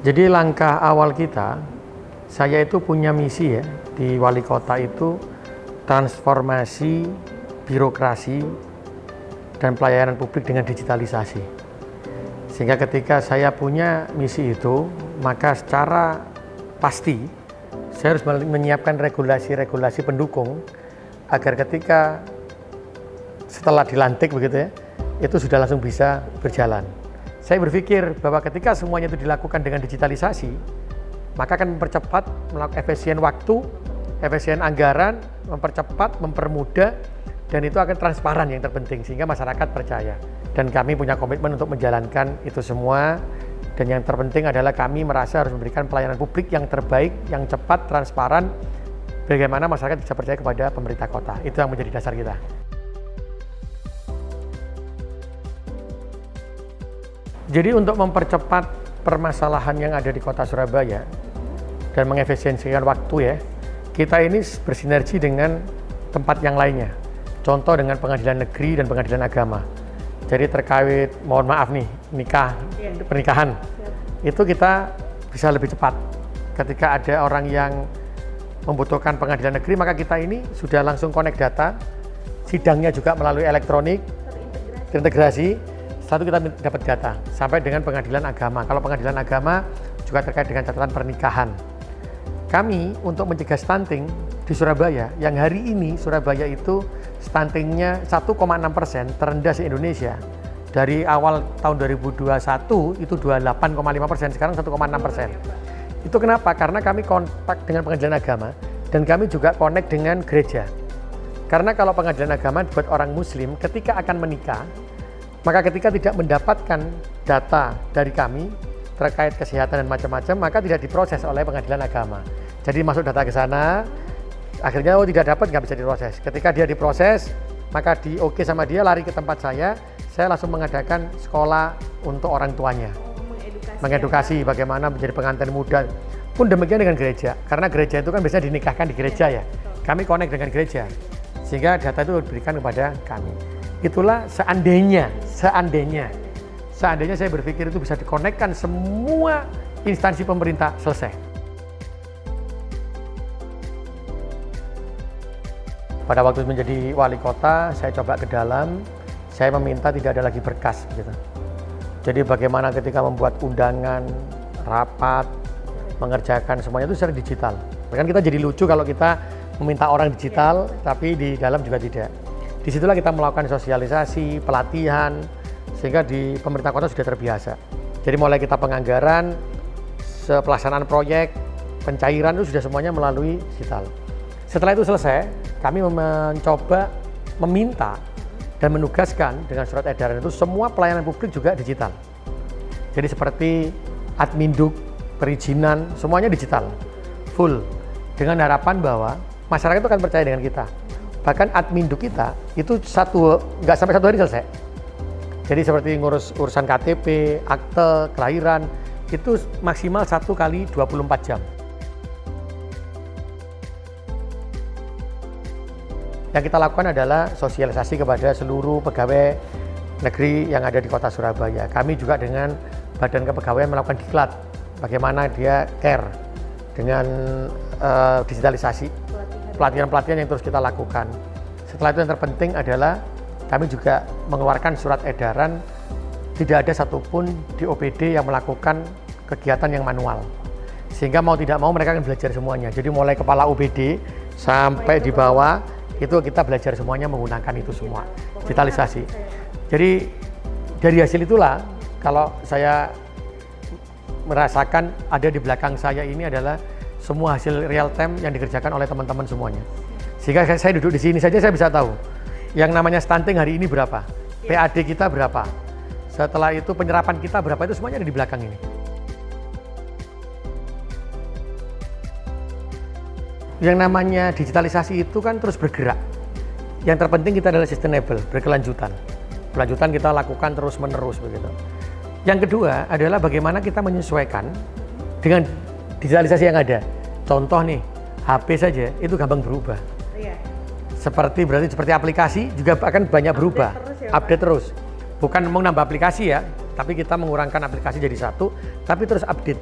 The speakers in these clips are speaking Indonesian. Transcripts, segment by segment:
Jadi langkah awal kita, saya itu punya misi ya, di wali kota itu transformasi birokrasi dan pelayanan publik dengan digitalisasi. Sehingga ketika saya punya misi itu, maka secara pasti saya harus menyiapkan regulasi-regulasi pendukung agar ketika setelah dilantik begitu ya, itu sudah langsung bisa berjalan. Saya berpikir bahwa ketika semuanya itu dilakukan dengan digitalisasi, maka akan mempercepat, melakukan efisien waktu, efisien anggaran, mempercepat, mempermudah, dan itu akan transparan yang terpenting, sehingga masyarakat percaya. Dan kami punya komitmen untuk menjalankan itu semua, dan yang terpenting adalah kami merasa harus memberikan pelayanan publik yang terbaik, yang cepat, transparan, bagaimana masyarakat bisa percaya kepada pemerintah kota. Itu yang menjadi dasar kita. Jadi untuk mempercepat permasalahan yang ada di kota Surabaya dan mengefisiensikan waktu ya, kita ini bersinergi dengan tempat yang lainnya. Contoh dengan pengadilan negeri dan pengadilan agama. Jadi terkait, mohon maaf nih, pernikahan, itu kita bisa lebih cepat. Ketika ada orang yang membutuhkan pengadilan negeri, maka kita ini sudah langsung connect data, sidangnya juga melalui elektronik, terintegrasi. Satu kita dapat data sampai dengan pengadilan agama. Kalau pengadilan agama juga terkait dengan catatan pernikahan. Kami untuk mencegah stunting di Surabaya, yang hari ini Surabaya itu stuntingnya 1,6%, terendah se Indonesia. Dari awal tahun 2021 itu 28,5%, sekarang 1,6%. Itu kenapa? Karena kami kontak dengan pengadilan agama dan kami juga connect dengan gereja. Karena kalau pengadilan agama buat orang muslim ketika akan menikah, maka ketika tidak mendapatkan data dari kami terkait kesehatan dan macam-macam, maka tidak diproses oleh pengadilan agama. Jadi masuk data ke sana, akhirnya tidak dapat, nggak bisa diproses. Ketika dia diproses, maka di oke sama dia, lari ke tempat saya langsung mengadakan sekolah untuk orang tuanya. Mengedukasi bagaimana menjadi pengantin muda. Pun demikian dengan gereja, karena gereja itu kan biasanya dinikahkan di gereja ya. Kami connect dengan gereja, sehingga data itu diberikan kepada kami. Itulah seandainya saya berpikir itu bisa dikonekkan semua instansi pemerintah, selesai. Pada waktu menjadi wali kota, saya coba ke dalam, saya meminta tidak ada lagi berkas gitu. Jadi bagaimana ketika membuat undangan, rapat, mengerjakan semuanya itu secara digital. Bahkan kita jadi lucu kalau kita meminta orang digital, tapi di dalam juga tidak. Disitulah kita melakukan sosialisasi, pelatihan, sehingga di pemerintah kota sudah terbiasa. Jadi mulai kita penganggaran, pelaksanaan proyek, pencairan itu sudah semuanya melalui digital. Setelah itu selesai, kami mencoba meminta dan menugaskan dengan surat edaran itu semua pelayanan publik juga digital. Jadi seperti adminduk, perizinan, semuanya digital, full. Dengan harapan bahwa masyarakat itu akan percaya dengan kita. Bahkan adminduk kita itu nggak sampai 1 hari selesai. Jadi seperti ngurus urusan KTP, akte kelahiran, itu maksimal 1 kali 24 jam. Yang kita lakukan adalah sosialisasi kepada seluruh pegawai negeri yang ada di kota Surabaya. Kami juga dengan Badan Kepegawaian melakukan diklat, bagaimana dia care dengan digitalisasi. Pelatihan-pelatihan yang terus kita lakukan. Setelah itu yang terpenting adalah kami juga mengeluarkan surat edaran, tidak ada satupun di OPD yang melakukan kegiatan yang manual. Sehingga mau tidak mau mereka akan belajar semuanya. Jadi mulai kepala OPD sampai di bawah itu kita belajar semuanya menggunakan itu semua, digitalisasi. Jadi dari hasil itulah kalau saya merasakan ada di belakang saya ini adalah semua hasil real time yang dikerjakan oleh teman-teman semuanya. Sehingga saya duduk di sini saja saya bisa tahu yang namanya stunting hari ini berapa, PAD kita berapa, setelah itu penyerapan kita berapa, itu semuanya ada di belakang ini. Yang namanya digitalisasi itu kan terus bergerak. Yang terpenting kita adalah sustainable, berkelanjutan. Kelanjutan kita lakukan terus-menerus begitu. Yang kedua adalah bagaimana kita menyesuaikan dengan digitalisasi yang ada. Contoh nih, HP saja itu gampang berubah. Iya. Seperti aplikasi juga akan banyak berubah. Update terus. Bukan mau nambah aplikasi ya, tapi kita mengurangkan aplikasi jadi satu, tapi terus update.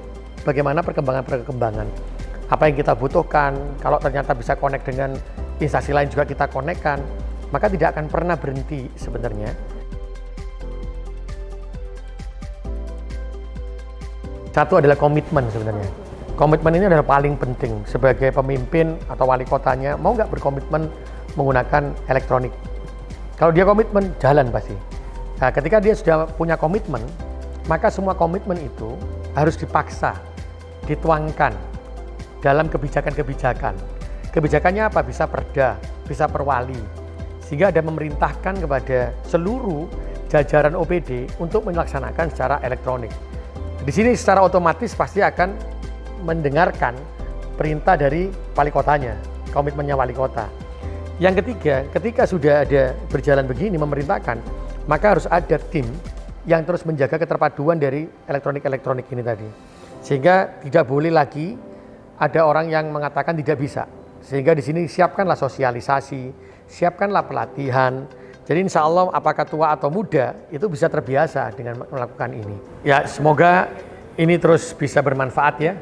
bagaimana perkembangan-perkembangan. Apa yang kita butuhkan, kalau ternyata bisa connect dengan instansi lain juga kita connect-kan, maka tidak akan pernah berhenti sebenarnya. Satu adalah komitmen sebenarnya. Komitmen ini adalah paling penting sebagai pemimpin atau wali kotanya, mau nggak berkomitmen menggunakan elektronik. Kalau dia komitmen, jalan pasti. Nah, ketika dia sudah punya komitmen, maka semua komitmen itu harus dipaksa, dituangkan dalam kebijakan-kebijakan. Kebijakannya apa? Bisa perda, bisa perwali. Sehingga ada memerintahkan kepada seluruh jajaran OPD untuk melaksanakan secara elektronik. Di sini secara otomatis pasti akan mendengarkan perintah dari wali kotanya, komitmennya wali kota. Yang ketiga, ketika sudah ada berjalan begini memerintahkan, maka harus ada tim yang terus menjaga keterpaduan dari elektronik-elektronik ini tadi. Sehingga tidak boleh lagi ada orang yang mengatakan tidak bisa. Sehingga di sini siapkanlah sosialisasi, siapkanlah pelatihan. Jadi insya Allah apakah tua atau muda itu bisa terbiasa dengan melakukan ini. Ya semoga ini terus bisa bermanfaat ya.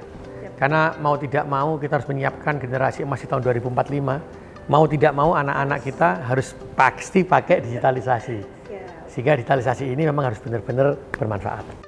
Karena mau tidak mau kita harus menyiapkan generasi emas di tahun 2045. Mau tidak mau anak-anak kita harus pasti pakai digitalisasi. Sehingga digitalisasi ini memang harus benar-benar bermanfaat.